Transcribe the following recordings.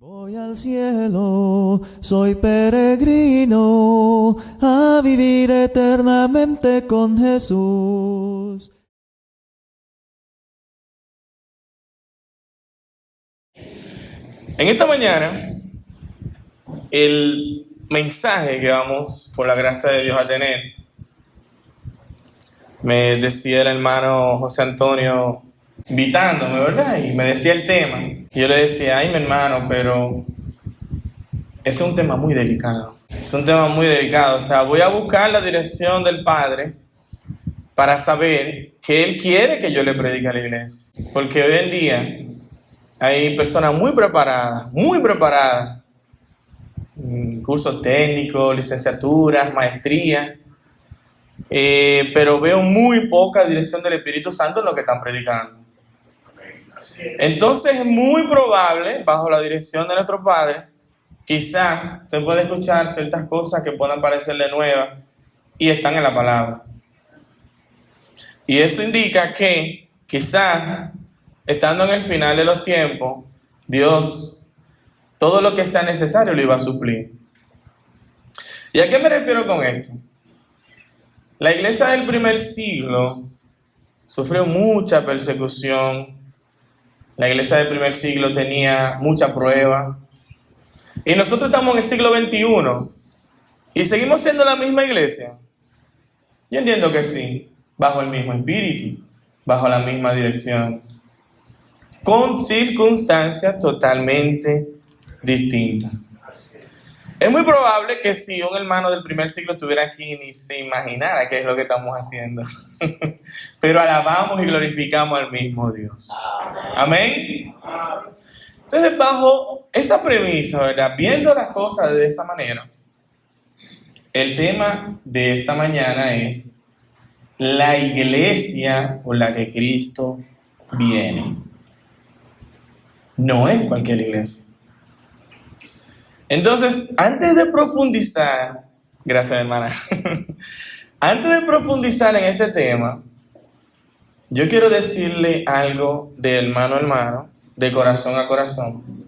Voy al cielo, soy peregrino, a vivir eternamente con Jesús. En esta mañana, el mensaje que vamos, por la gracia de Dios, a tener, me decía el hermano José Antonio, invitándome, ¿verdad? Y me decía el tema. Y yo le decía, ay, mi hermano, pero ese es un tema muy delicado. Es un tema muy delicado. O sea, voy a buscar la dirección del Padre para saber que Él quiere que yo le predique a la iglesia. Porque hoy en día hay personas muy preparadas, cursos técnicos, licenciaturas, maestrías, pero veo muy poca dirección del Espíritu Santo en lo que están predicando. Entonces es muy probable, bajo la dirección de nuestro Padre, quizás usted puede escuchar ciertas cosas que puedan parecerle nuevas y están en la palabra. Y eso indica que quizás, estando en el final de los tiempos, Dios, todo lo que sea necesario lo iba a suplir. ¿Y a qué me refiero con esto? La iglesia del primer siglo sufrió mucha persecución. La iglesia del primer siglo tenía mucha prueba. Y nosotros estamos en el siglo XXI y seguimos siendo la misma iglesia. Yo entiendo que sí, bajo el mismo espíritu, bajo la misma dirección, con circunstancias totalmente distintas. Es muy probable que si un hermano del primer siglo estuviera aquí ni se imaginara qué es lo que estamos haciendo. Pero alabamos y glorificamos al mismo Dios. Amén. Entonces, bajo esa premisa, ¿verdad? Viendo las cosas de esa manera, el tema de esta mañana es la iglesia por la que Cristo viene. No es cualquier iglesia. Entonces, antes de profundizar, gracias hermana, antes de profundizar en este tema, yo quiero decirle algo de hermano a hermano, de corazón a corazón.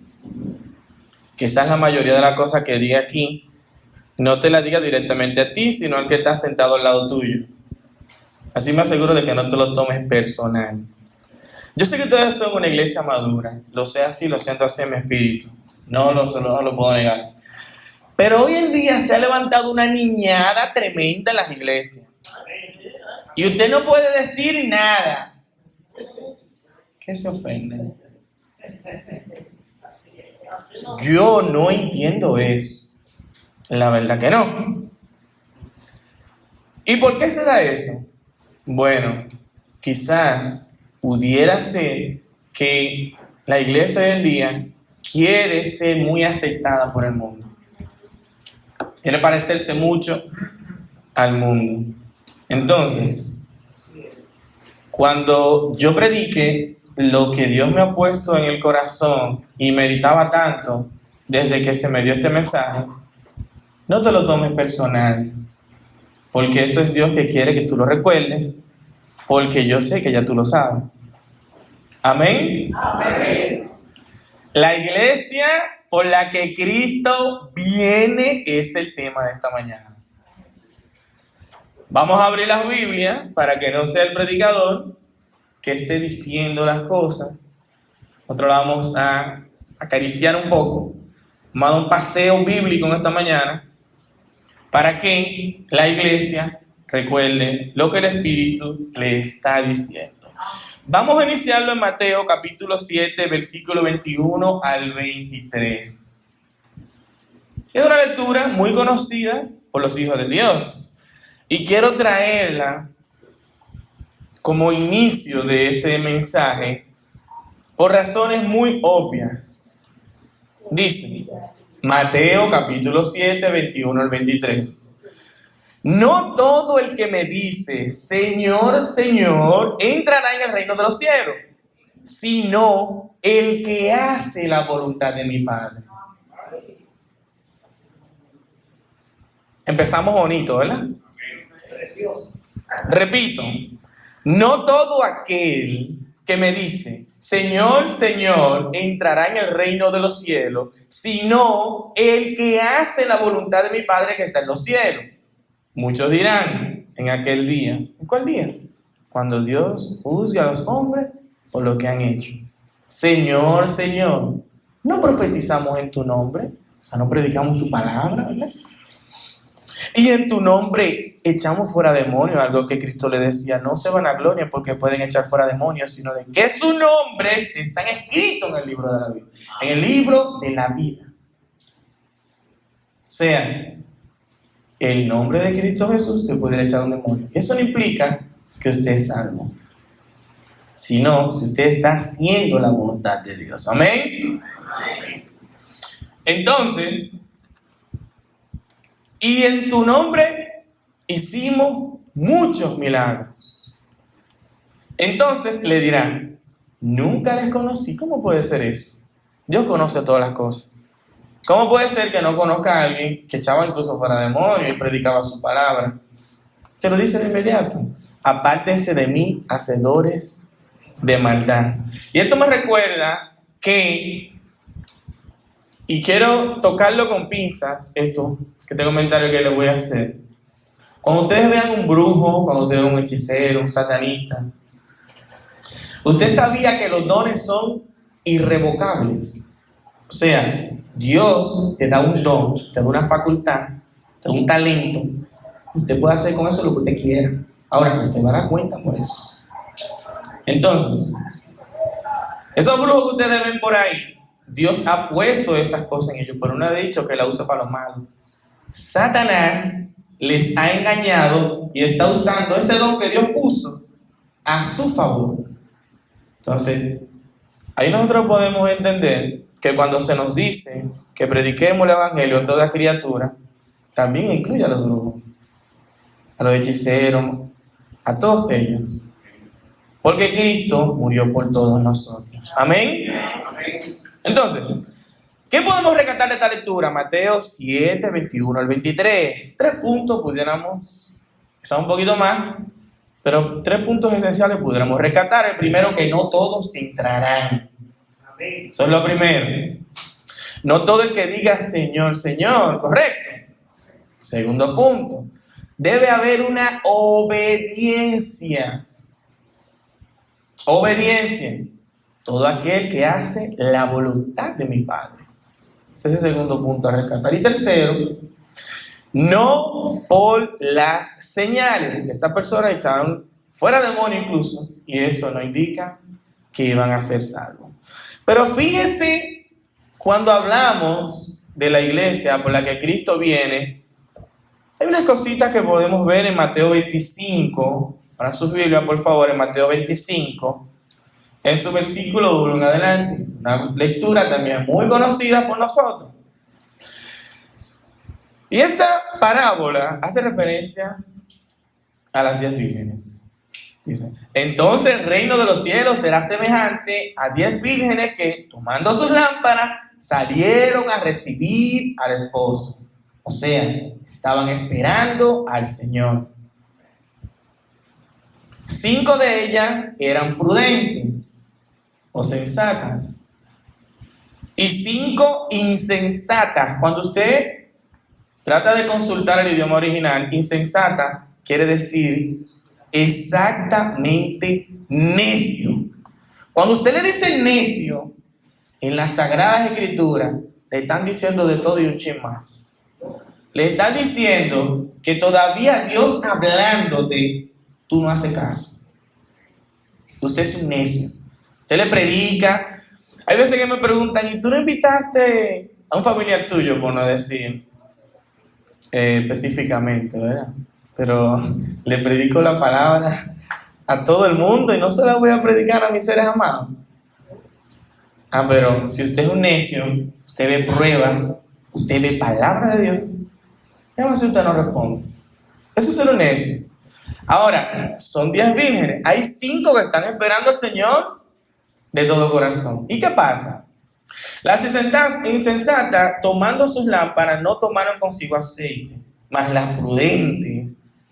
Quizás la mayoría de las cosas que diga aquí no te las diga directamente a ti, sino al que está sentado al lado tuyo. Así me aseguro de que no te lo tomes personal. Yo sé que ustedes son una iglesia madura, lo sé así, lo siento así en mi espíritu. No lo puedo negar. Pero hoy en día se ha levantado una niñada tremenda en las iglesias. Y usted no puede decir nada. ¿Qué se ofende? Yo no entiendo eso. La verdad que no. ¿Y por qué se da eso? Bueno, quizás pudiera ser que la iglesia hoy en día quiere ser muy aceptada por el mundo. Quiere parecerse mucho al mundo. Entonces, cuando yo predique lo que Dios me ha puesto en el corazón y meditaba tanto desde que se me dio este mensaje, no te lo tomes personal, porque esto es Dios que quiere que tú lo recuerdes, porque yo sé que ya tú lo sabes. Amén. Amén. La iglesia por la que Cristo viene es el tema de esta mañana. Vamos a abrir las Biblias para que no sea el predicador que esté diciendo las cosas. Nosotros la vamos a acariciar un poco, vamos a dar un paseo bíblico en esta mañana para que la iglesia recuerde lo que el Espíritu le está diciendo. Vamos a iniciarlo en Mateo capítulo 7, versículo 21 al 23. Es una lectura muy conocida por los hijos de Dios y quiero traerla como inicio de este mensaje por razones muy obvias. Dice Mateo capítulo 7, 21 al 23. No todo el que me dice, Señor, Señor, entrará en el reino de los cielos, sino el que hace la voluntad de mi Padre. Empezamos bonito, ¿verdad? Repito, no todo aquel que me dice, Señor, Señor, entrará en el reino de los cielos, sino el que hace la voluntad de mi Padre que está en los cielos. Muchos dirán en aquel día, ¿en cuál día? Cuando Dios juzgue a los hombres por lo que han hecho. Señor, Señor, ¿no profetizamos en tu nombre? O sea, no predicamos tu palabra, ¿verdad? Y en tu nombre echamos fuera demonios, algo que Cristo le decía, no se vanaglorien porque pueden echar fuera demonios, sino de que sus nombres están escritos en el libro de la vida, en el libro de la vida. O sea, el nombre de Cristo Jesús te puede echar un demonio. Eso no implica que usted es salvo, sino si usted está haciendo la voluntad de Dios. Amén. Entonces, y en tu nombre hicimos muchos milagros. Entonces le dirán, nunca les conocí. ¿Cómo puede ser eso? Dios conoce todas las cosas. ¿Cómo puede ser que no conozca a alguien que echaba incluso fuera demonios y predicaba su palabra? Te lo dice de inmediato. Apártense de mí, hacedores de maldad. Y esto me recuerda que, y quiero tocarlo con pinzas, este comentario que les voy a hacer. Cuando ustedes vean un brujo, cuando ustedes vean un hechicero, un satanista, usted sabía que los dones son irrevocables. O sea, Dios te da un don, te da una facultad, te da un talento. Usted puede hacer con eso lo que usted quiera. Ahora, pues usted va a dar cuenta por eso. Entonces, esos brujos que ustedes ven por ahí, Dios ha puesto esas cosas en ellos, pero no ha dicho que la usa para lo malo. Satanás les ha engañado y está usando ese don que Dios puso a su favor. Entonces, ahí nosotros podemos entender que cuando se nos dice que prediquemos el evangelio a toda criatura, también incluye a los brujos, a los hechiceros, a todos ellos. Porque Cristo murió por todos nosotros. Amén. Entonces, ¿qué podemos rescatar de esta lectura? Mateo 7, 21 al 23. 3 puntos pudiéramos, quizá un poquito más, pero 3 puntos esenciales pudiéramos rescatar. El primero, que no todos entrarán. Eso es lo primero. No todo el que diga Señor, Señor, correcto. Segundo punto, debe haber una obediencia. Obediencia. Todo aquel que hace la voluntad de mi Padre. Ese es el segundo punto a rescatar. Y tercero, no por las señales. Estas personas echaron fuera demonios incluso, y eso no indica que iban a ser salvos. Pero fíjese, cuando hablamos de la iglesia por la que Cristo viene, hay unas cositas que podemos ver en Mateo 25. Para sus Biblias, por favor, en Mateo 25. En su versículo 1 en adelante. Una lectura también muy conocida por nosotros. Y esta parábola hace referencia a las 10 vírgenes. Dice, entonces el reino de los cielos será semejante a 10 vírgenes que, tomando sus lámparas, salieron a recibir al esposo. O sea, estaban esperando al Señor. 5 de ellas eran prudentes o sensatas y 5 insensatas. Cuando usted trata de consultar el idioma original, insensata quiere decir exactamente necio. Cuando usted le dice necio, en las Sagradas Escrituras le están diciendo de todo y un chin más. Le están diciendo que todavía Dios hablándote, tú no haces caso. Usted es un necio. Usted le predica. Hay veces que me preguntan, ¿y tú no invitaste a un familiar tuyo? Por no decir específicamente, ¿verdad? Pero le predico la palabra a todo el mundo y no se la voy a predicar a mis seres amados. Pero si usted es un necio, usted ve prueba, usted ve palabra de Dios, y aún así usted no responde. Eso es ser un necio. Ahora, son 10 vírgenes. Hay 5 que están esperando al Señor de todo corazón. ¿Y qué pasa? Las insensatas, tomando sus lámparas, no tomaron consigo aceite, mas las prudentes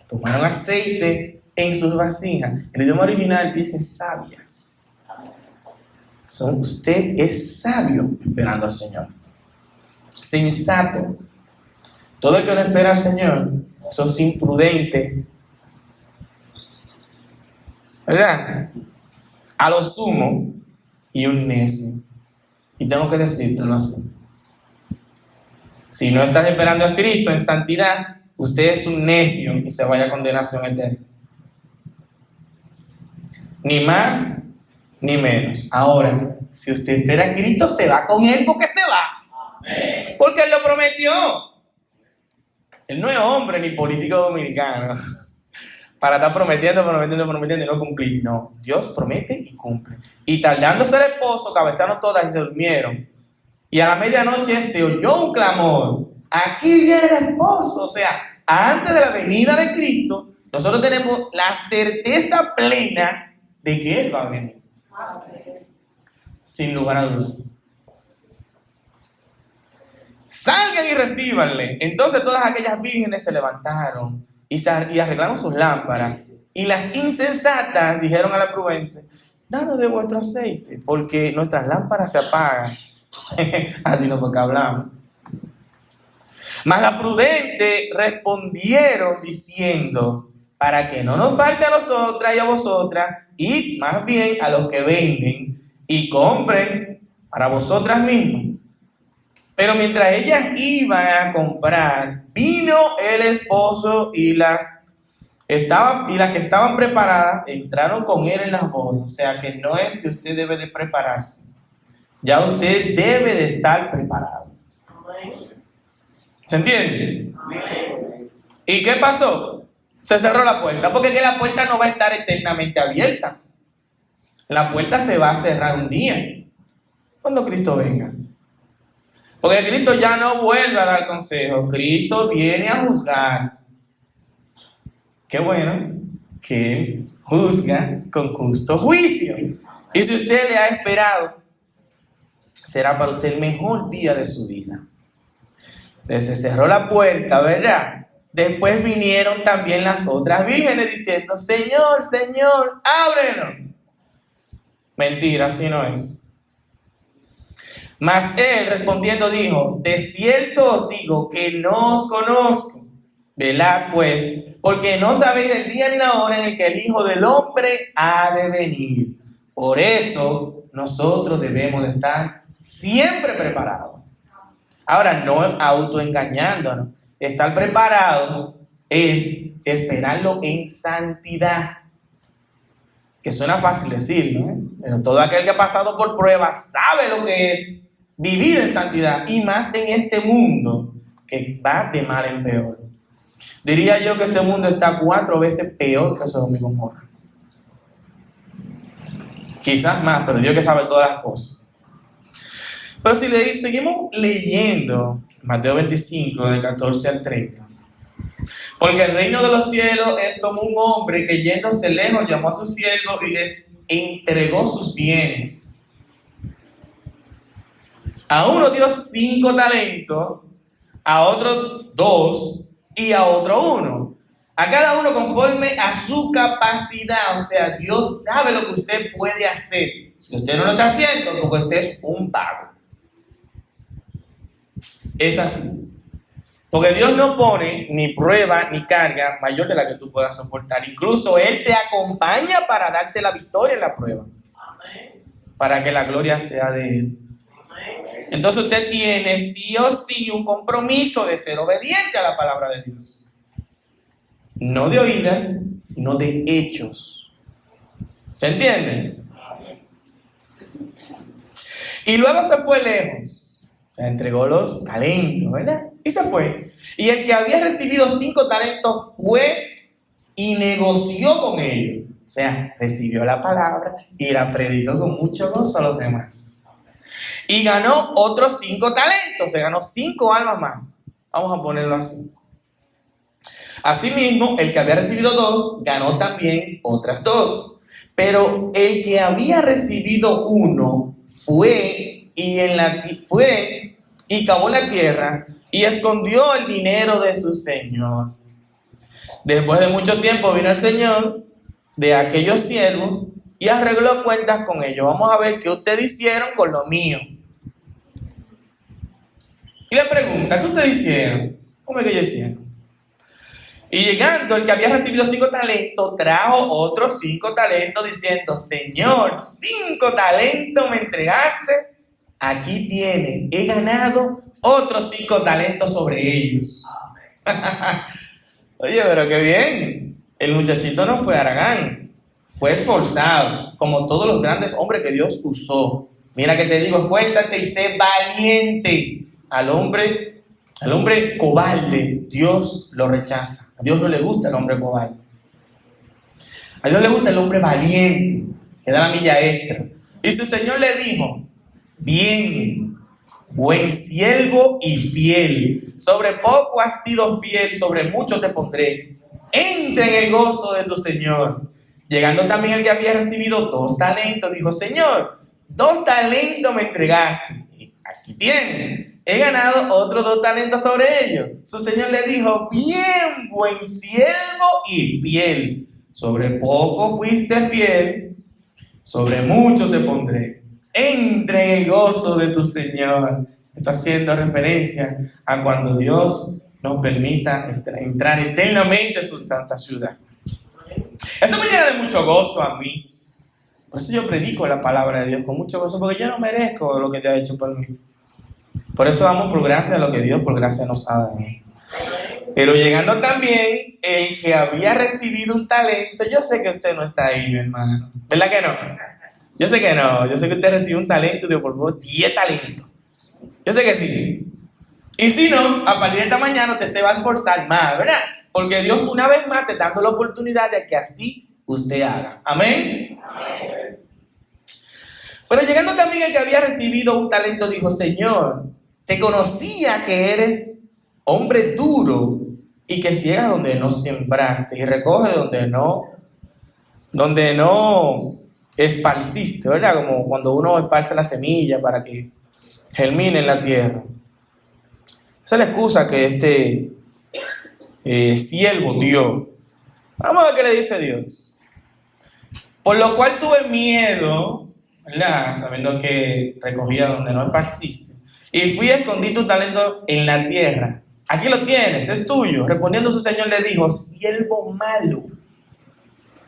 tomaron aceite en sus vasijas. El idioma original dice sabias. Usted es sabio esperando al Señor. Sensato. Todo el que no espera al Señor, eso es imprudente. ¿Verdad? A lo sumo, y un necio. Y tengo que decírtelo así. Si no estás esperando a Cristo en santidad, usted es un necio y se vaya a condenación eterna. Ni más ni menos. Ahora, si usted espera a Cristo, se va con Él porque se va. Amén. Porque Él lo prometió. Él no es hombre ni político dominicano para estar prometiendo y no cumplir. No, Dios promete y cumple. Y tardándose el esposo, cabezaron todas y se durmieron. Y a la medianoche se oyó un clamor. Aquí viene el esposo. O sea, antes de la venida de Cristo, nosotros tenemos la certeza plena de que Él va a venir. Sin lugar a dudas. Salgan y recíbanle. Entonces todas aquellas vírgenes se levantaron y arreglaron sus lámparas. Y las insensatas dijeron a la prudente: danos de vuestro aceite, porque nuestras lámparas se apagan. Así no fue que hablamos. Mas las prudentes respondieron diciendo: para que no nos falte a nosotras y a vosotras, id más bien a los que venden y compren para vosotras mismas. Pero mientras ellas iban a comprar, vino el esposo y las que estaban preparadas entraron con él en las bodas. O sea que no es que usted debe de prepararse. Ya usted debe de estar preparado. ¿Se entiende? ¿Y qué pasó? Se cerró la puerta, porque que la puerta no va a estar eternamente abierta. La puerta se va a cerrar un día, cuando Cristo venga. Porque Cristo ya no vuelve a dar consejo. Cristo viene a juzgar. Qué bueno que Él juzga con justo juicio. Y si usted le ha esperado, será para usted el mejor día de su vida. Entonces se cerró la puerta, ¿verdad? Después vinieron también las otras vírgenes diciendo: Señor, Señor, ábrenos. Mentira, así no es. Mas él respondiendo dijo: de cierto os digo que no os conozco. Velad pues, porque no sabéis el día ni la hora en el que el Hijo del Hombre ha de venir. Por eso nosotros debemos de estar siempre preparados. Ahora, no autoengañándonos. Estar preparado es esperarlo en santidad. Que suena fácil decirlo, ¿eh? Pero todo aquel que ha pasado por pruebas sabe lo que es vivir en santidad. Y más en este mundo que va de mal en peor. Diría yo que este mundo está 4 veces peor que Sodoma y Gomorra. Quizás más, pero Dios que sabe todas las cosas. Pero si seguimos leyendo Mateo 25, del 14 al 30. Porque el reino de los cielos es como un hombre que yéndose lejos llamó a sus siervos y les entregó sus bienes. A uno dio 5 talentos, a otro 2 y a otro 1. A cada uno conforme a su capacidad. O sea, Dios sabe lo que usted puede hacer. Si usted no lo está haciendo, porque usted es un vago. Es así. Porque Dios no pone ni prueba ni carga mayor de la que tú puedas soportar. Incluso Él te acompaña para darte la victoria en la prueba. Amén. Para que la gloria sea de Él. Amén. Entonces usted tiene sí o sí un compromiso de ser obediente a la palabra de Dios. No de oída, sino de hechos. ¿Se entiende? Amén. Y luego se fue lejos. Se entregó los talentos, ¿verdad? Y se fue. Y el que había recibido 5 talentos fue y negoció con ellos. O sea, recibió la palabra y la predicó con mucho gozo a los demás. Y ganó otros 5 talentos. Se ganó 5 almas más. Vamos a ponerlo así. Asimismo, el que había recibido 2 ganó también otras 2. Pero el que había recibido 1 fue y cavó la tierra y escondió el dinero de su señor. Después de mucho tiempo vino el señor de aquellos siervos y arregló cuentas con ellos. Vamos a ver qué ustedes hicieron con lo mío. Y le pregunta, ¿qué ustedes hicieron? ¿Cómo es que ellos hicieron? Y llegando, el que había recibido 5 talentos, trajo otros 5 talentos diciendo, Señor, 5 talentos me entregaste, aquí tiene, he ganado otros 5 talentos sobre ellos. Oye, pero qué bien. El muchachito no fue haragán, fue esforzado, como todos los grandes hombres que Dios usó. Mira que te digo, esfuérzate y sé valiente. Al hombre cobarde, Dios lo rechaza. A Dios no le gusta el hombre cobarde. A Dios le gusta el hombre valiente, que da la milla extra. Y su Señor le dijo, bien, buen siervo y fiel. Sobre poco has sido fiel, sobre mucho te pondré. Entra en el gozo de tu Señor. Llegando también el que había recibido 2 talentos, dijo, Señor, 2 talentos me entregaste. Y aquí tienes. He ganado otros 2 talentos sobre ellos. Su Señor le dijo, bien, buen siervo y fiel. Sobre poco fuiste fiel, sobre mucho te pondré. Entra en el gozo de tu Señor. Está haciendo referencia a cuando Dios nos permita entrar eternamente en su santa ciudad. Eso me llena de mucho gozo a mí. Por eso yo predico la palabra de Dios con mucho gozo, porque yo no merezco lo que te ha hecho por mí. Por eso damos por gracia a lo que Dios por gracia nos ha dado. Pero llegando también el que había recibido un talento, yo sé que usted no está ahí, mi hermano. ¿Verdad que no? Yo sé que no. Yo sé que usted recibió un talento y digo, por favor, 10 talentos. Yo sé que sí. Y si no, a partir de esta mañana usted se va a esforzar más, ¿verdad? Porque Dios una vez más te está dando la oportunidad de que así usted haga. Amén. Amén. Pero llegando también el que había recibido un talento, dijo, Señor, te conocía que eres hombre duro y que ciegas donde no sembraste y recoge donde no esparciste, ¿verdad? Como cuando uno esparce la semilla para que germine en la tierra. Esa es la excusa que este siervo dio. Vamos a ver qué le dice Dios. Por lo cual tuve miedo, ¿verdad? Sabiendo que recogía donde no esparciste. Y fui a escondí tu talento en la tierra. Aquí lo tienes, es tuyo. Respondiendo su Señor le dijo, siervo malo.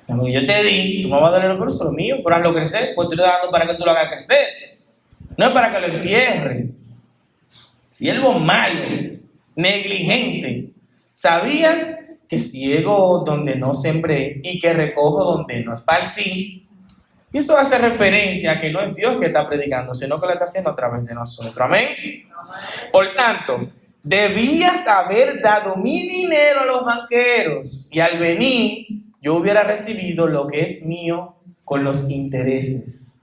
Como yo te di, tú me vas a dar el recurso, lo mío, pero hazlo crecer. Pues te lo estoy dando para que tú lo hagas crecer. No es para que lo entierres. Siervo malo, negligente. ¿Sabías que ciego donde no sembré y que recojo donde no esparcí? Y eso hace referencia a que no es Dios que está predicando, sino que lo está haciendo a través de nosotros. Amén. Por tanto, debías haber dado mi dinero a los banqueros y al venir yo hubiera recibido lo que es mío con los intereses.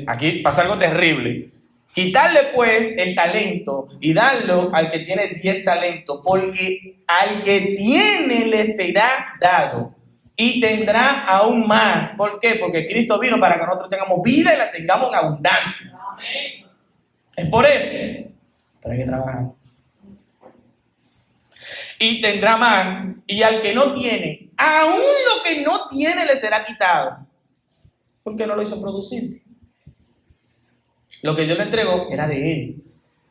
Aquí pasa algo terrible. Quitarle pues el talento y darlo al que tiene 10 talentos, porque al que tiene le será dado y tendrá aún más. ¿Por qué? Porque Cristo vino para que nosotros tengamos vida y la tengamos en abundancia. Amén. Es por eso. Pero hay que trabajar. Y tendrá más. Y al que no tiene, aún lo que no tiene le será quitado. Porque no lo hizo producir. Lo que Dios le entregó era de Él.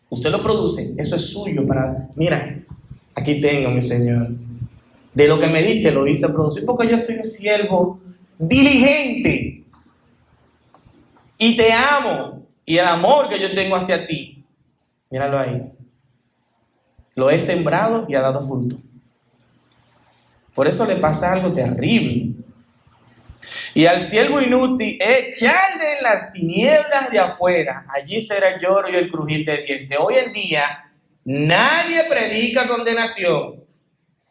Usted lo produce, eso es suyo para... Mira, aquí tengo, mi Señor. De lo que me diste lo hice producir porque yo soy un siervo diligente. Y te amo. Y el amor que yo tengo hacia ti, míralo ahí. Lo he sembrado y ha dado fruto. Por eso le pasa algo terrible. Y al siervo inútil, echarle en las tinieblas de afuera. Allí será el lloro y el crujir de dientes. Hoy en día, nadie predica condenación.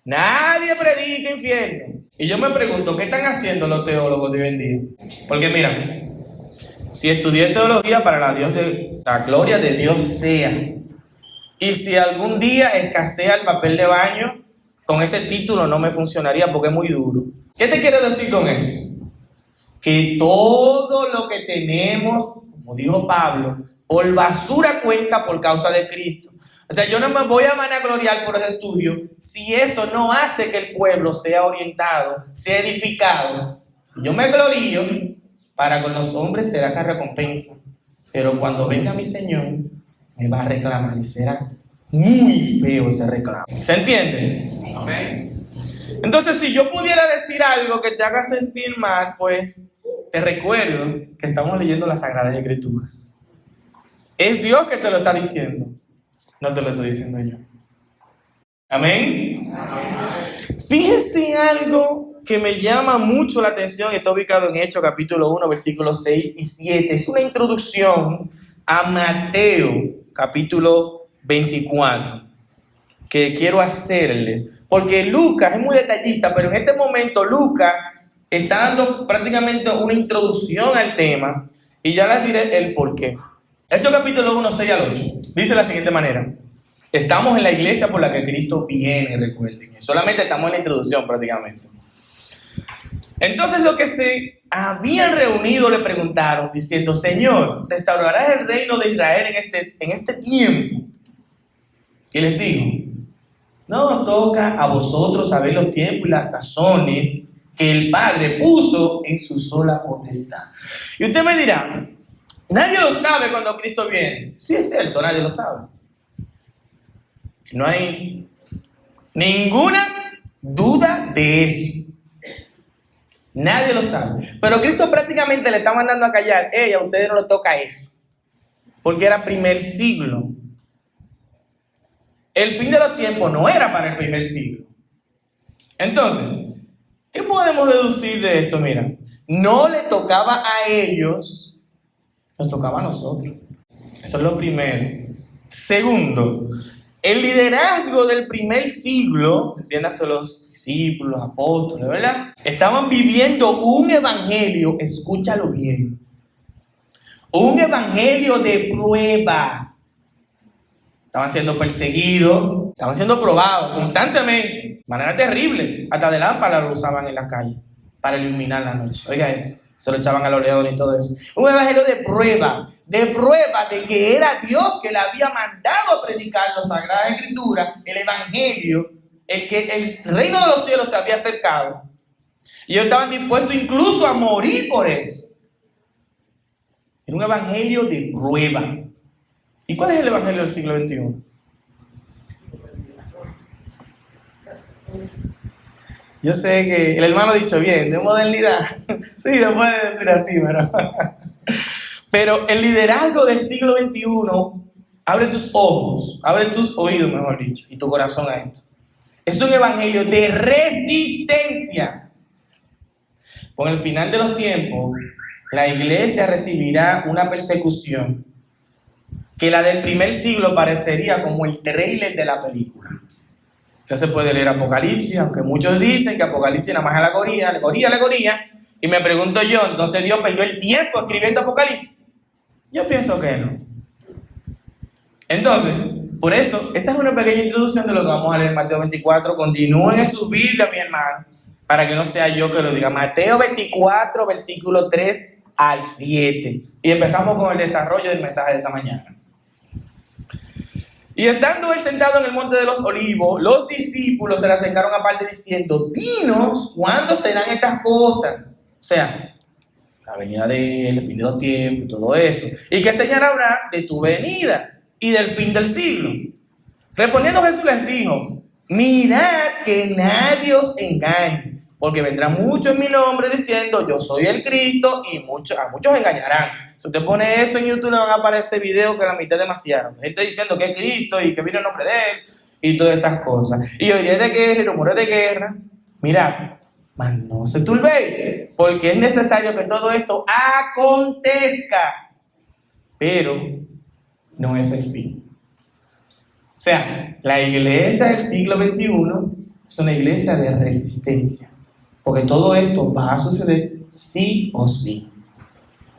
Nadie predica infierno. Y yo me pregunto, ¿qué están haciendo los teólogos de hoy en día? Porque mira, si estudié teología para la gloria de Dios sea. Y si algún día escasea el papel de baño, con ese título no me funcionaría porque es muy duro. ¿Qué te quiero decir con eso? Que todo lo que tenemos, como dijo Pablo, por basura cuenta por causa de Cristo. O sea, yo no me voy a vanagloriar por ese estudio si eso no hace que el pueblo sea orientado, sea edificado Si yo me glorío, para con los hombres será esa recompensa. Pero cuando venga mi Señor, me va a reclamar y será muy feo ese reclamo. ¿Se entiende? Amén. Entonces, si yo pudiera decir algo que te haga sentir mal, pues te recuerdo que estamos leyendo las Sagradas Escrituras. Es Dios que te lo está diciendo, no te lo estoy diciendo yo. Amén. Fíjense en algo que me llama mucho la atención. Está ubicado en Hechos capítulo 1, versículos 6 y 7. Es una introducción a Mateo capítulo 24 que quiero hacerle. Porque Lucas es muy detallista, pero en este momento Lucas está dando prácticamente una introducción al tema y ya les diré el porqué. Hechos capítulo 1, 6 al 8. Dice de la siguiente manera. Estamos en la iglesia por la que Cristo viene, recuerden. Solamente estamos en la introducción prácticamente. Entonces los que se habían reunido le preguntaron diciendo, Señor, ¿restaurarás el reino de Israel en este tiempo? Y les dijo, no os toca a vosotros saber los tiempos y las sazones que el Padre puso en su sola potestad. Y usted me dirá, nadie lo sabe cuando Cristo viene. Sí, es cierto, nadie lo sabe. No hay ninguna duda de eso. Nadie lo sabe. Pero Cristo prácticamente le está mandando a callar. A ustedes no les toca eso. Porque era primer siglo. El fin de los tiempos no era para el primer siglo. Entonces, ¿qué podemos deducir de esto? Mira, no le tocaba a ellos, nos tocaba a nosotros. Eso es lo primero. Segundo, el liderazgo del primer siglo, entiéndase los discípulos, los apóstoles, ¿verdad? Estaban viviendo un evangelio, escúchalo bien, un evangelio de pruebas. Estaban siendo perseguidos, estaban siendo probados constantemente, de manera terrible. Hasta de lámpara lo usaban en la calle para iluminar la noche. Oiga eso, se lo echaban a los leones y todo eso. Un evangelio de prueba de que era Dios que le había mandado a predicar las Sagradas Escrituras, el evangelio, el reino de los cielos se había acercado. Y ellos estaban dispuestos incluso a morir por eso. Era un evangelio de prueba. ¿Y cuál es el evangelio del siglo XXI? Yo sé que el hermano ha dicho bien, de modernidad. Sí, no puede decir así, pero el liderazgo del siglo XXI abre tus ojos, abre tus oídos, mejor dicho, y tu corazón a esto. Es un evangelio de resistencia. Con el final de los tiempos, la iglesia recibirá una persecución que la del primer siglo parecería como el tráiler de la película. Usted se puede leer Apocalipsis, aunque muchos dicen que Apocalipsis nada más es alegoría, y me pregunto yo, ¿entonces Dios perdió el tiempo escribiendo Apocalipsis? Yo pienso que no. Entonces, por eso, esta es una pequeña introducción de lo que vamos a leer en Mateo 24. Continúen en su Biblia, mi hermano, para que no sea yo que lo diga. Mateo 24, versículo 3 al 7. Y empezamos con el desarrollo del mensaje de esta mañana. Y estando él sentado en el monte de los olivos, los discípulos se le acercaron aparte diciendo, dinos, ¿cuándo serán estas cosas? O sea, la venida de él, el fin de los tiempos, todo eso. ¿Y qué señal habrá de tu venida y del fin del siglo? Respondiendo Jesús les dijo, mirad que nadie os engañe, porque vendrá mucho en mi nombre diciendo, yo soy el Cristo, y a muchos engañarán. Si usted pone eso en YouTube, le van a aparecer videos que la mitad es demasiado. Gente diciendo que es Cristo y que viene el nombre de él, y todas esas cosas. Y oiréis de guerra y rumores de guerra. Mirad, mas no se turbéis, porque es necesario que todo esto acontezca. Pero no es el fin. O sea, la iglesia del siglo XXI es una iglesia de resistencia. Porque todo esto va a suceder sí o sí.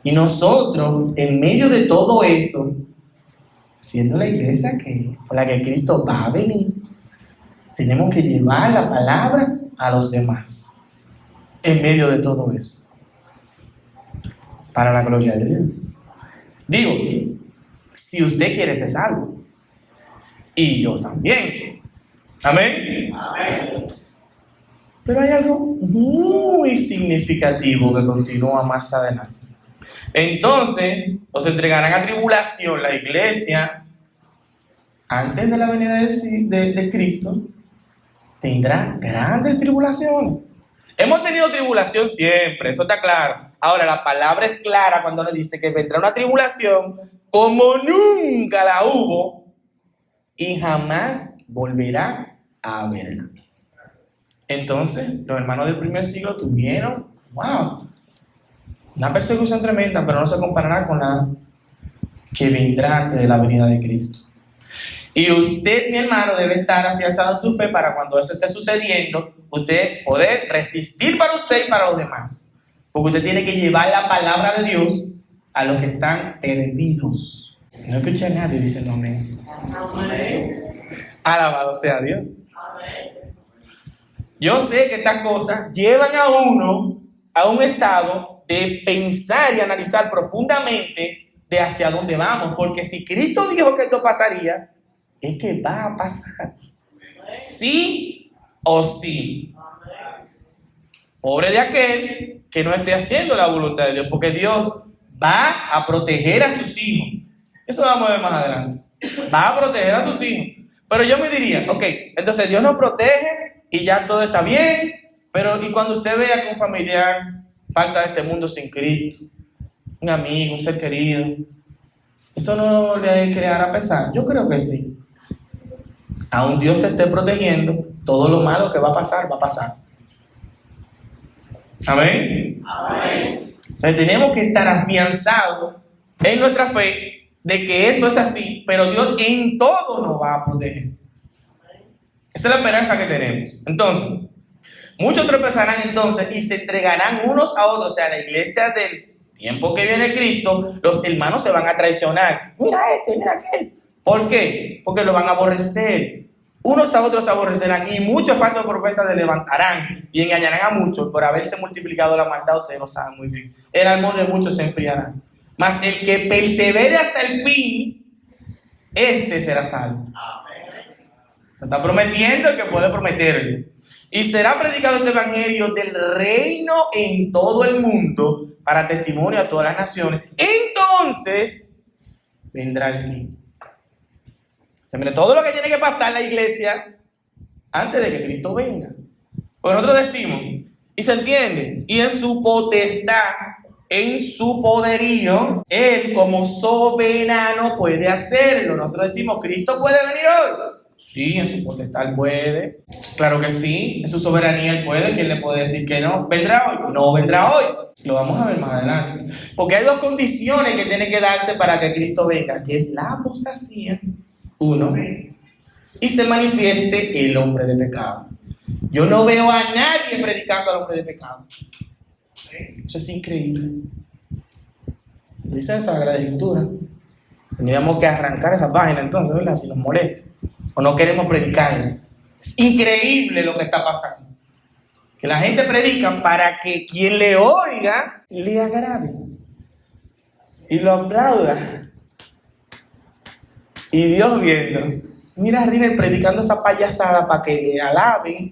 Y nosotros, en medio de todo eso, siendo la iglesia por la que Cristo va a venir, tenemos que llevar la palabra a los demás. En medio de todo eso. Para la gloria de Dios. Digo, si usted quiere ser salvo. Y yo también. Amén. Amén. Pero hay algo muy significativo que continúa más adelante. Entonces, os entregarán a tribulación la iglesia antes de la venida de Cristo. Tendrá grandes tribulaciones. Hemos tenido tribulación siempre, eso está claro. Ahora, la palabra es clara cuando nos dice que vendrá una tribulación como nunca la hubo y jamás volverá a haberla. Entonces, los hermanos del primer siglo tuvieron, una persecución tremenda, pero no se comparará con la que vendrá antes de la venida de Cristo. Y usted, mi hermano, debe estar afianzado en su fe para cuando eso esté sucediendo, usted poder resistir para usted y para los demás. Porque usted tiene que llevar la palabra de Dios a los que están perdidos. No escuché a nadie diciendo amén. Amén. Alabado sea Dios. Amén. Yo sé que estas cosas llevan a uno a un estado de pensar y analizar profundamente de hacia dónde vamos. Porque si Cristo dijo que esto pasaría, es que va a pasar. Sí o sí. Pobre de aquel que no esté haciendo la voluntad de Dios, porque Dios va a proteger a sus hijos. Eso lo vamos a ver más adelante. Va a proteger a sus hijos. Pero yo me diría, ok, entonces Dios nos protege y ya todo está bien, pero y cuando usted vea que un familiar falta de este mundo sin Cristo, un amigo, un ser querido, ¿eso no le creará pesar? Yo creo que sí. Aún Dios te esté protegiendo, todo lo malo que va a pasar, va a pasar. Amén. Amén. Entonces tenemos que estar afianzados en nuestra fe de que eso es así, pero Dios en todo nos va a proteger. Esa es la esperanza que tenemos. Entonces, muchos tropezarán entonces y se entregarán unos a otros. O sea, la iglesia del tiempo que viene Cristo, los hermanos se van a traicionar. Mira mira aquel. ¿Por qué? Porque lo van a aborrecer. Unos a otros se aborrecerán y muchos falsos profetas se levantarán y engañarán a muchos por haberse multiplicado la maldad. Ustedes lo saben muy bien. El amor de muchos se enfriará. Mas el que persevere hasta el fin, este será salvo. Me está prometiendo el que puede prometerle. Y será predicado este evangelio del reino en todo el mundo para testimonio a todas las naciones. Entonces vendrá el fin. O sea, mire, todo lo que tiene que pasar la iglesia antes de que Cristo venga. Porque nosotros decimos, y se entiende, y en su potestad, en su poderío, Él como soberano puede hacerlo. Nosotros decimos, ¿Cristo puede venir hoy? Sí, en su potestad Él puede. Claro que sí, en su soberanía Él puede. ¿Quién le puede decir que no? ¿Vendrá hoy? No vendrá hoy. Lo vamos a ver más adelante. Porque hay dos condiciones que tienen que darse para que Cristo venga, que es la apostasía, uno, y se manifieste el hombre de pecado. Yo no veo a nadie predicando al hombre de pecado. Eso es increíble. Dice la Sagrada Escritura. Tendríamos que arrancar esa página entonces, ¿verdad? Si nos molesta. O no queremos predicar. Es increíble lo que está pasando. Que la gente predica para que quien le oiga le agrade. Y lo aplauda. Y Dios viendo. Mira a River predicando esa payasada para que le alaben.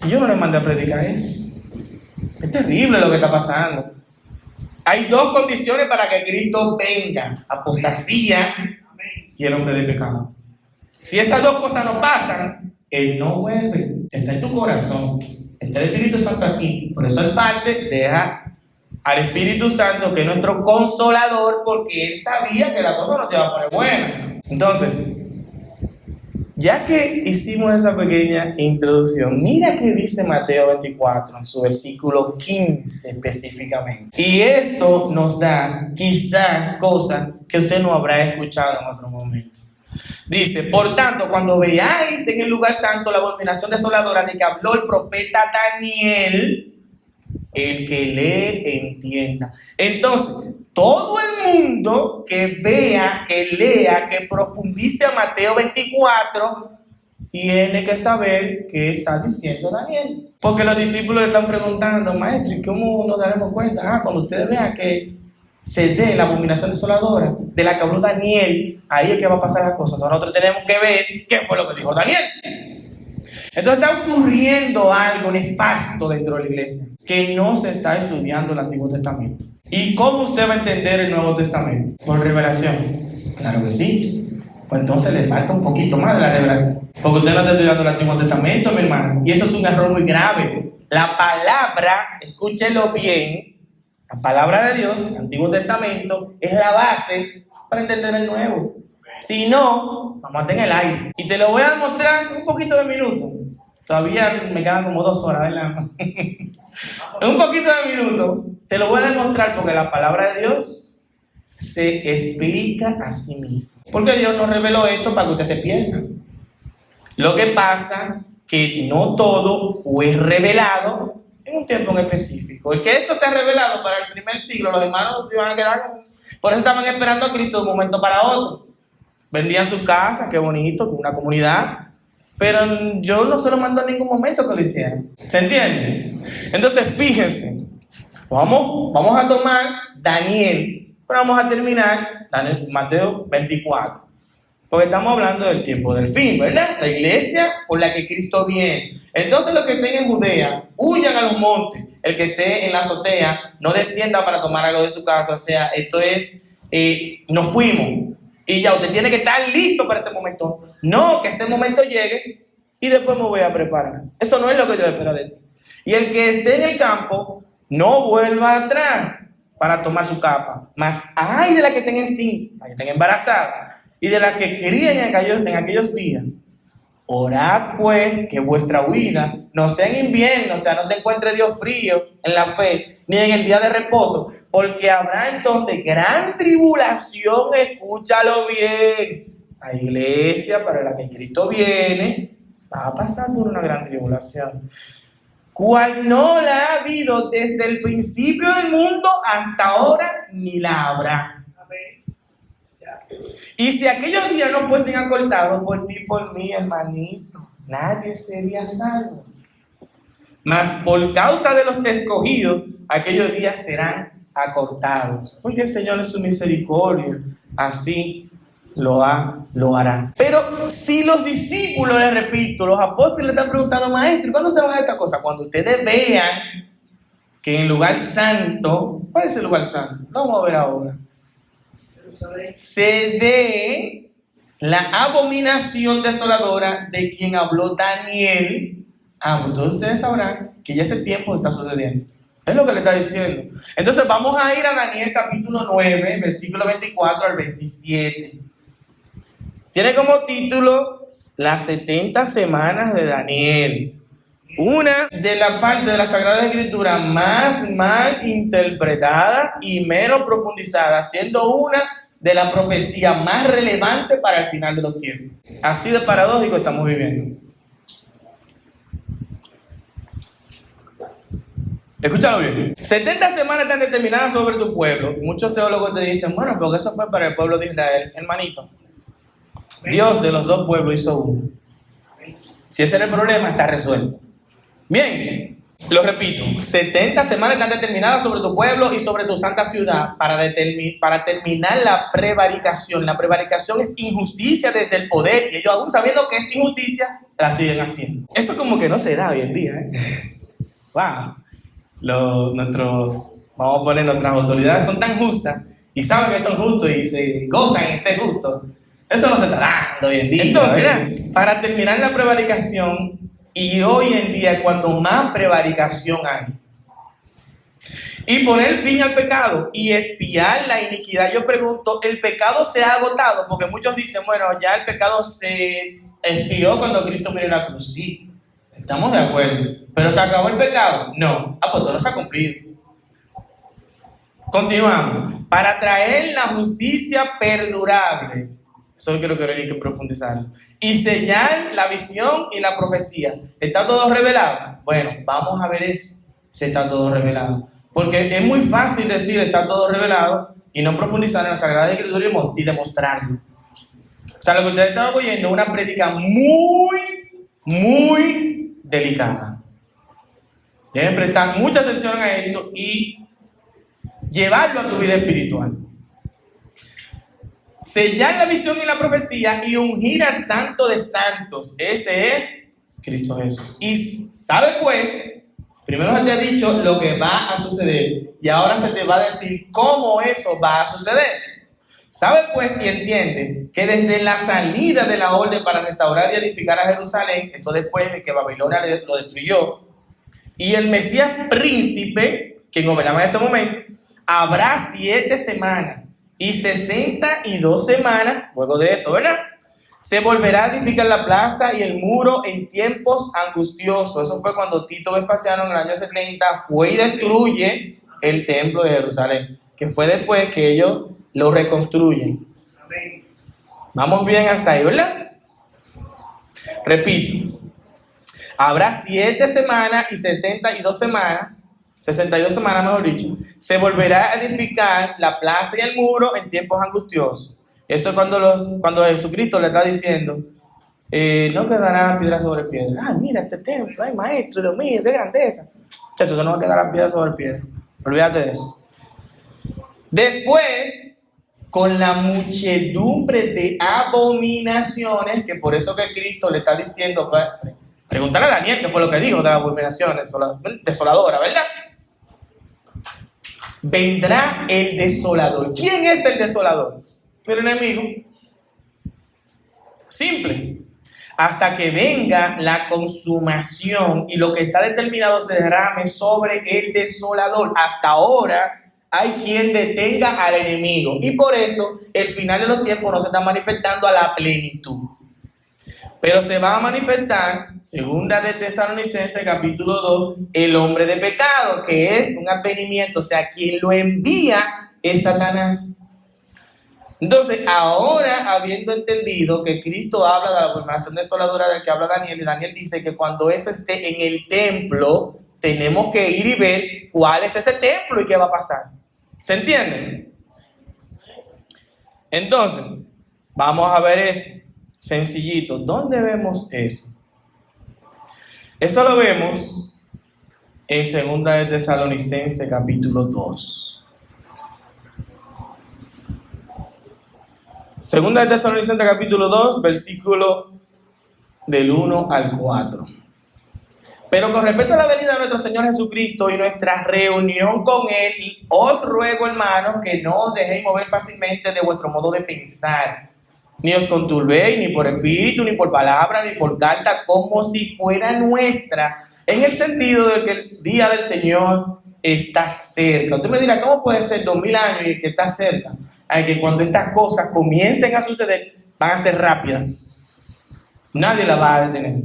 Y yo no le mandé a predicar eso. Es terrible lo que está pasando. Hay dos condiciones para que Cristo venga: apostasía y el hombre de pecado. Si esas dos cosas no pasan, Él no vuelve. Está en tu corazón. Está el Espíritu Santo aquí. Por eso el Padre deja al Espíritu Santo, que es nuestro consolador, porque Él sabía que la cosa no se iba a poner buena. Entonces, ya que hicimos esa pequeña introducción, mira que dice Mateo 24, en su versículo 15 específicamente. Y esto nos da quizás cosas que usted no habrá escuchado en otro momento. Dice, por tanto, cuando veáis en el lugar santo la abominación desoladora de que habló el profeta Daniel, el que lee entienda. Entonces, todo el mundo que vea, que lea, que profundice a Mateo 24, tiene que saber qué está diciendo Daniel. Porque los discípulos le están preguntando, maestro, ¿y cómo nos daremos cuenta? Cuando ustedes vean que se dé la abominación desoladora de la que habló Daniel, ahí es que va a pasar la cosa. Nosotros tenemos que ver qué fue lo que dijo Daniel. Entonces está ocurriendo algo nefasto dentro de la iglesia, que no se está estudiando el Antiguo Testamento. ¿Y cómo usted va a entender el Nuevo Testamento? Por revelación. Claro que sí. Pues entonces le falta un poquito más de la revelación. Porque usted no está estudiando el Antiguo Testamento, mi hermano. Y eso es un error muy grave. La palabra, escúchelo bien, la palabra de Dios, el Antiguo Testamento, es la base para entender el Nuevo. Si no, vamos a tener el aire. Y te lo voy a mostrar un poquito de minutos. Todavía me quedan como 2 horas, ¿verdad? En un poquito de minutos te lo voy a demostrar porque la palabra de Dios se explica a sí misma. Porque Dios nos reveló esto para que usted se pierda. Lo que pasa que no todo fue revelado en un tiempo en específico. El que esto se ha revelado para el primer siglo, los hermanos iban a quedar como... Por eso estaban esperando a Cristo de un momento para otro. Vendían sus casas, qué bonito, con una comunidad. Pero yo no se lo mando en ningún momento que lo hicieran. ¿Se entiende? Entonces, fíjense. Vamos a tomar Daniel. Pero vamos a terminar Mateo 24. Porque estamos hablando del tiempo del fin, ¿verdad? La iglesia por la que Cristo viene. Entonces, los que estén en Judea, huyan a los montes. El que esté en la azotea, no descienda para tomar algo de su casa. O sea, esto es, nos fuimos. Y ya usted tiene que estar listo para ese momento. No, que ese momento llegue y después me voy a preparar. Eso no es lo que Dios espera de ti. Y el que esté en el campo, no vuelva atrás para tomar su capa. Mas ay de la que estén encinta, la que estén embarazada, y de la que críen en aquellos días. Orad pues que vuestra huida no sea en invierno, o sea, no te encuentre Dios frío en la fe, ni en el día de reposo, porque habrá entonces gran tribulación, escúchalo bien. La iglesia para la que Cristo viene va a pasar por una gran tribulación, cual no la ha habido desde el principio del mundo hasta ahora, ni la habrá. Y si aquellos días no fuesen acortados por ti y por mí, hermanito, nadie sería salvo. Mas por causa de los escogidos, aquellos días serán acortados. Porque el Señor en su misericordia así lo hará. Pero si los discípulos, les repito, los apóstoles le están preguntando, maestro, ¿cuándo se van a esta cosa? Cuando ustedes vean que en el lugar santo, ¿cuál es el lugar santo? Lo vamos a ver ahora. Se dé la abominación desoladora de quien habló Daniel. Pues todos ustedes sabrán que ya ese tiempo está sucediendo. Es lo que le está diciendo. Entonces vamos a ir a Daniel capítulo 9, versículo 24 al 27. Tiene como título las 70 semanas de Daniel. Una de las partes de la Sagrada Escritura más mal interpretada y menos profundizada, siendo una de la profecía más relevante para el final de los tiempos. Así de paradójico estamos viviendo. Escúchalo bien. 70 semanas están determinadas sobre tu pueblo. Muchos teólogos te dicen, bueno, porque eso fue para el pueblo de Israel. Hermanito, Dios de los dos pueblos hizo uno. Si ese era el problema, está resuelto. Bien, lo repito, 70 semanas están determinadas sobre tu pueblo y sobre tu santa ciudad para terminar la prevaricación. La prevaricación es injusticia desde el poder y ellos aún sabiendo que es injusticia, la siguen haciendo. Eso como que no se da hoy en día, ¿eh? Wow. Vamos a poner, nuestras autoridades son tan justas y saben que son justos y se gozan en ser justos. Eso no se está dando hoy en día. Entonces, para terminar la prevaricación, y hoy en día cuando más prevaricación hay, y poner fin al pecado y expiar la iniquidad, yo pregunto, ¿el pecado se ha agotado? Porque muchos dicen, bueno, ya el pecado se expió cuando Cristo murió en la cruz. Sí, estamos de acuerdo, pero ¿se acabó el pecado? No. Pues todo no se ha cumplido. Continuamos. Para traer la justicia perdurable. Eso creo que hay que profundizar. Y sellar la visión y la profecía. ¿Está todo revelado? Bueno, vamos a ver eso. Si está todo revelado. Porque es muy fácil decir está todo revelado y no profundizar en la Sagrada Escritura y demostrarlo. O sea, lo que ustedes están oyendo es una prédica muy delicada. Deben prestar mucha atención a esto y llevarlo a tu vida espiritual. Sellar la visión y la profecía y ungir al santo de santos. Ese es Cristo Jesús. Y sabe pues, primero se te ha dicho lo que va a suceder y ahora se te va a decir cómo eso va a suceder. Sabe pues y entiende que desde la salida de la orden para restaurar y edificar a Jerusalén, esto después de que Babilonia lo destruyó, y el Mesías príncipe, quien gobernaba en ese momento, habrá 7 semanas y 62 semanas, luego de eso, ¿verdad? Se volverá a edificar la plaza y el muro en tiempos angustiosos. Eso fue cuando Tito Vespasiano en el año 70 fue y destruye el templo de Jerusalén, que fue después que ellos lo reconstruyen. Vamos bien hasta ahí, ¿verdad? Repito, habrá 7 semanas y 62 semanas, 62 semanas mejor dicho, se volverá a edificar la plaza y el muro en tiempos angustiosos. Eso es cuando Jesucristo le está diciendo, no quedará piedra sobre piedra. Ah, mira este templo, ay maestro, Dios mío, qué grandeza. Chacho, eso no va a quedar la piedra sobre piedra. Olvídate de eso. Después, con la muchedumbre de abominaciones, que por eso que Cristo le está diciendo, pregúntale a Daniel qué fue lo que dijo de las abominaciones desoladora, ¿verdad? Vendrá el desolador. ¿Quién es el desolador? El enemigo. Simple. Hasta que venga la consumación y lo que está determinado se derrame sobre el desolador. Hasta ahora hay quien detenga al enemigo. Y por eso el final de los tiempos no se está manifestando a la plenitud. Pero se va a manifestar, segunda de Tesalonicenses capítulo 2, el hombre de pecado, que es un advenimiento. O sea, quien lo envía es Satanás. Entonces, ahora habiendo entendido que Cristo habla de la abominación desoladora del que habla Daniel, y Daniel dice que cuando eso esté en el templo, tenemos que ir y ver cuál es ese templo y qué va a pasar. ¿Se entiende? Entonces, vamos a ver eso. Sencillito. ¿Dónde vemos eso? Eso lo vemos en segunda de Tesalonicenses capítulo 2. Segunda de Tesalonicenses capítulo 2, versículo del 1 al 4. Pero con respecto a la venida de nuestro Señor Jesucristo y nuestra reunión con Él, os ruego, hermanos, que no os dejéis mover fácilmente de vuestro modo de pensar, ni os conturbéis, ni por espíritu, ni por palabra, ni por carta, como si fuera nuestra, en el sentido de que el día del Señor está cerca. Usted me dirá, ¿cómo puede ser 2000 años y que está cerca? Hay que cuando estas cosas comiencen a suceder, van a ser rápidas. Nadie las va a detener.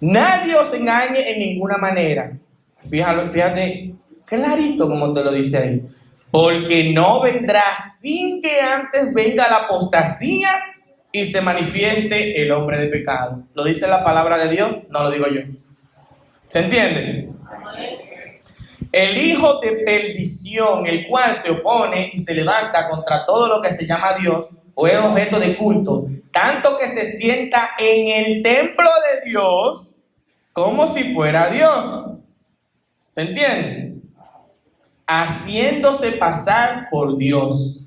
Nadie os engañe en ninguna manera. Fíjate, clarito como te lo dice ahí. Porque no vendrá sin que antes venga la apostasía y se manifieste el hombre de pecado. ¿Lo dice la palabra de Dios? No lo digo yo. ¿Se entiende? El hijo de perdición, el cual se opone y se levanta contra todo lo que se llama Dios o es objeto de culto, tanto que se sienta en el templo de Dios como si fuera Dios. ¿Se entiende? Haciéndose pasar por Dios.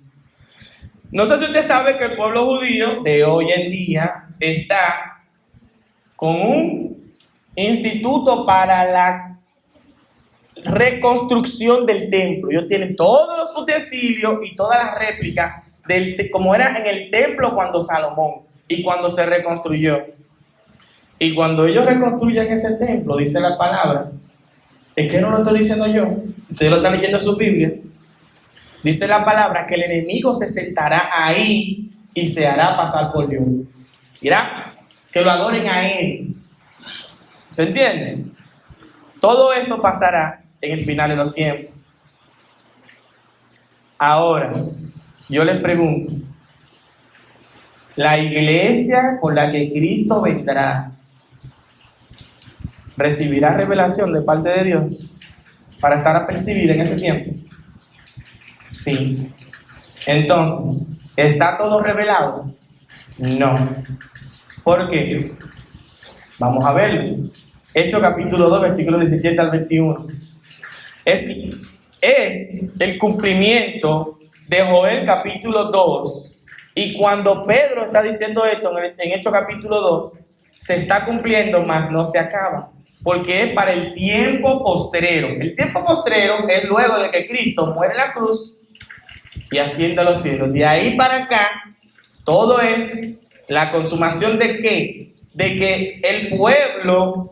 No sé si usted sabe que el pueblo judío de hoy en día está con un instituto para la reconstrucción del templo. Ellos tienen todos los utensilios y todas las réplicas como era en el templo cuando Salomón y cuando se reconstruyó. Y cuando ellos reconstruyen ese templo, dice la palabra, es que no lo estoy diciendo yo, ustedes lo están leyendo en su Biblia. Dice la palabra que el enemigo se sentará ahí y se hará pasar por Dios. Mira, que lo adoren a Él. ¿Se entiende? Todo eso pasará en el final de los tiempos. Ahora, yo les pregunto, la iglesia por la que Cristo vendrá, ¿recibirá revelación de parte de Dios para estar apercibida en ese tiempo? Sí. Entonces, ¿está todo revelado? No. ¿Por qué? Vamos a verlo. Hechos capítulo 2, versículos 17 al 21. Es el cumplimiento de Joel capítulo 2. Y cuando Pedro está diciendo esto en Hechos capítulo 2, se está cumpliendo, mas no se acaba, porque es para el tiempo postrero. El tiempo postrero es luego de que Cristo muere en la cruz y asciende a los cielos. De ahí para acá, todo es la consumación de ¿qué? De que el pueblo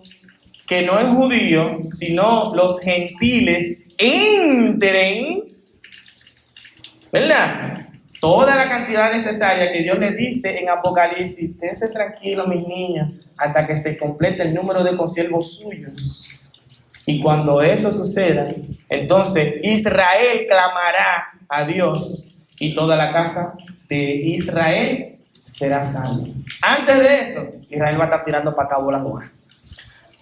que no es judío, sino los gentiles, entren, ¿verdad? Toda la cantidad necesaria que Dios les dice en Apocalipsis. Esténse tranquilos, mis niños, hasta que se complete el número de consiervos suyos. Y cuando eso suceda, entonces Israel clamará a Dios y toda la casa de Israel será salva. Antes de eso, Israel va a estar tirando para acá voladora.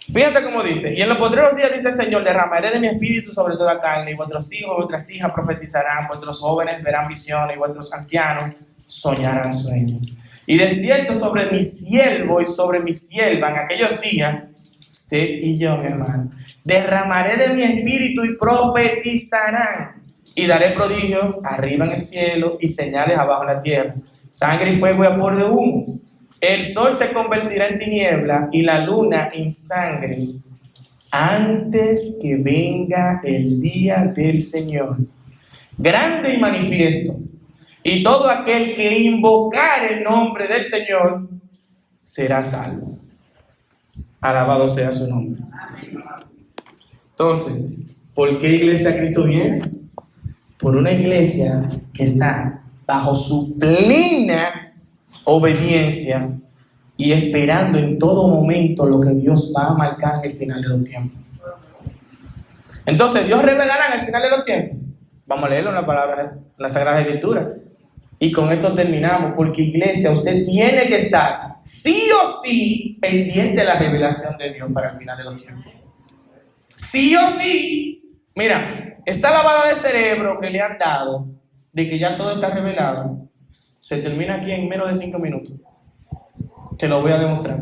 Fíjate cómo dice: y en los postreros días, dice el Señor, derramaré de mi espíritu sobre toda carne, y vuestros hijos y vuestras hijas profetizarán, vuestros jóvenes verán visiones, y vuestros ancianos soñarán sueños. Y de cierto, sobre mi siervo y sobre mi sierva en aquellos días, usted y yo, mi hermano, derramaré de mi espíritu y profetizarán, y daré prodigios arriba en el cielo y señales abajo en la tierra, sangre y fuego y vapor de humo. El sol se convertirá en tiniebla y la luna en sangre antes que venga el día del Señor, grande y manifiesto. Y todo aquel que invocar el nombre del Señor será salvo. Alabado sea su nombre. Entonces, ¿por qué iglesia Cristo viene? Por una iglesia que está bajo su plena obediencia y esperando en todo momento lo que Dios va a marcar en el final de los tiempos. Entonces, Dios revelará en el final de los tiempos. Vamos a leerlo en la palabra, en la Sagrada Escritura. Y con esto terminamos, porque iglesia, usted tiene que estar sí o sí pendiente de la revelación de Dios para el final de los tiempos. Sí o sí. Mira, esa lavada de cerebro que le han dado, de que ya todo está revelado, se termina aquí en menos de 5 minutos. Te lo voy a demostrar.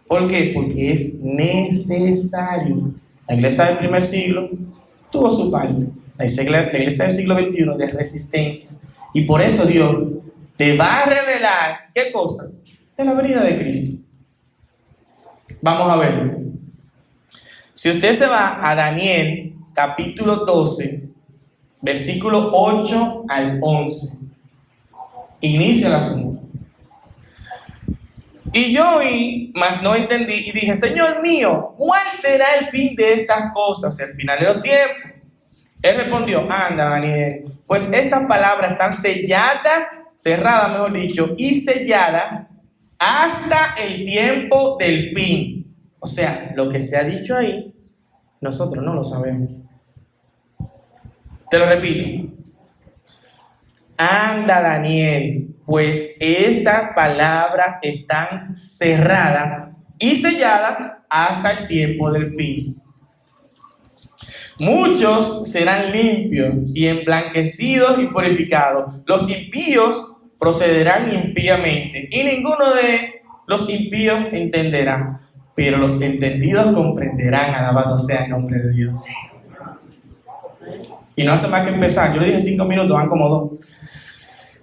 ¿Por qué? Porque es necesario. La iglesia del primer siglo tuvo su parte. La iglesia del siglo XXI de resistencia. Y por eso Dios te va a revelar, ¿qué cosa? De la venida de Cristo. Vamos a ver. Si usted se va a Daniel, capítulo 12, versículo 8 al 11. Inicia el asunto. Y yo oí, mas no entendí, y dije: Señor mío, ¿cuál será el fin de estas cosas? El final de los tiempos. Él respondió: anda, Daniel, pues estas palabras están cerradas, mejor dicho, y selladas hasta el tiempo del fin. O sea, lo que se ha dicho ahí, nosotros no lo sabemos. Te lo repito. Anda, Daniel, pues estas palabras están cerradas y selladas hasta el tiempo del fin. Muchos serán limpios y emblanquecidos y purificados. Los impíos procederán impíamente y ninguno de los impíos entenderá, pero los entendidos comprenderán. Alabado sea el nombre de Dios. Y no hace más que empezar. Yo le dije 5 minutos, van como 2.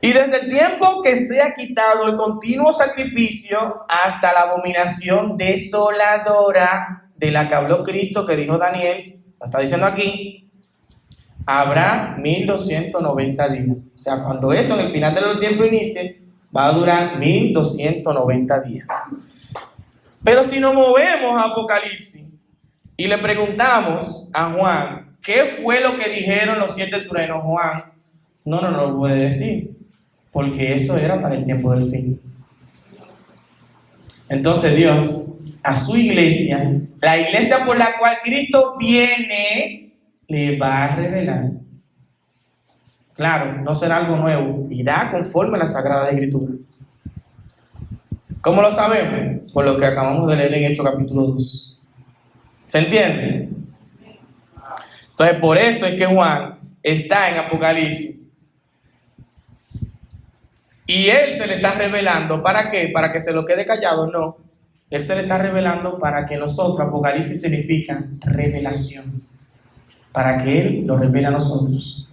Y desde el tiempo que se ha quitado el continuo sacrificio hasta la abominación desoladora de la que habló Cristo, que dijo Daniel, lo está diciendo aquí, habrá 1290 días. O sea, cuando eso en el final de los tiempos inicie, va a durar 1290 días. Pero si nos movemos a Apocalipsis y le preguntamos a Juan, ¿qué fue lo que dijeron los 7 truenos? Juan no lo puede decir, porque eso era para el tiempo del fin. Entonces Dios, a su iglesia, la iglesia por la cual Cristo viene, le va a revelar. Claro, no será algo nuevo, irá conforme a la Sagrada Escritura. ¿Cómo lo sabemos? Por lo que acabamos de leer en Hechos capítulo 2. ¿Se entiende? Entonces, por eso es que Juan está en Apocalipsis. Y él se le está revelando, ¿para qué? ¿Para que se lo quede callado? No. Él se le está revelando para que nosotros, Apocalipsis significa revelación, para que él lo revele a nosotros.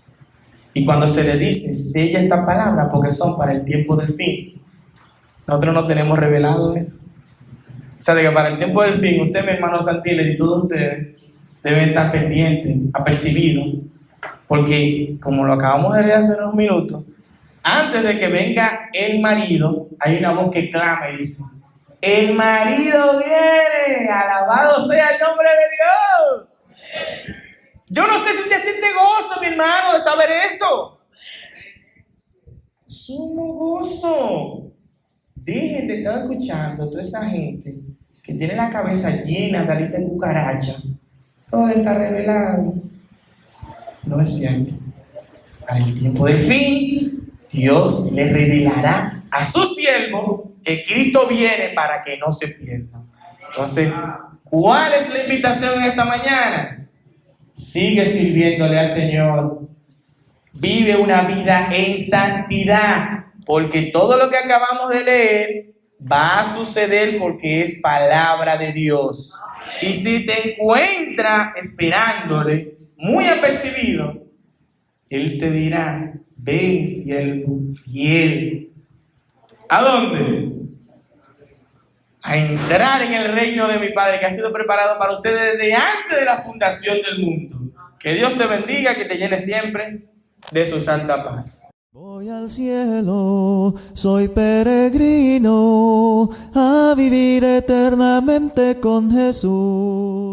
Y cuando se le dice, sella esta palabra porque son para el tiempo del fin, nosotros no tenemos revelado eso. O sea, de que para el tiempo del fin, usted, mi hermano Santiles, y todos ustedes deben estar pendientes, apercibidos, porque como lo acabamos de leer hace unos minutos, antes de que venga el marido, hay una voz que clama y dice: el marido viene, alabado sea el nombre de Dios. Yo no sé si usted siente gozo, mi hermano, de saber eso. Sumo gozo. Dejen de estar escuchando a toda esa gente que tiene la cabeza llena de alitas de cucaracha. Todo está revelado. No es cierto. Para el tiempo del fin, Dios le revelará a su siervo que Cristo viene para que no se pierda. Entonces, ¿cuál es la invitación en esta mañana? Sigue sirviéndole al Señor. Vive una vida en santidad, porque todo lo que acabamos de leer va a suceder porque es palabra de Dios. Y si te encuentra esperándole, muy apercibido, Él te dirá: ven, siervo fiel. ¿A dónde? A entrar en el reino de mi Padre, que ha sido preparado para ustedes desde antes de la fundación del mundo. Que Dios te bendiga, que te llene siempre de su santa paz. Voy al cielo, soy peregrino, a vivir eternamente con Jesús.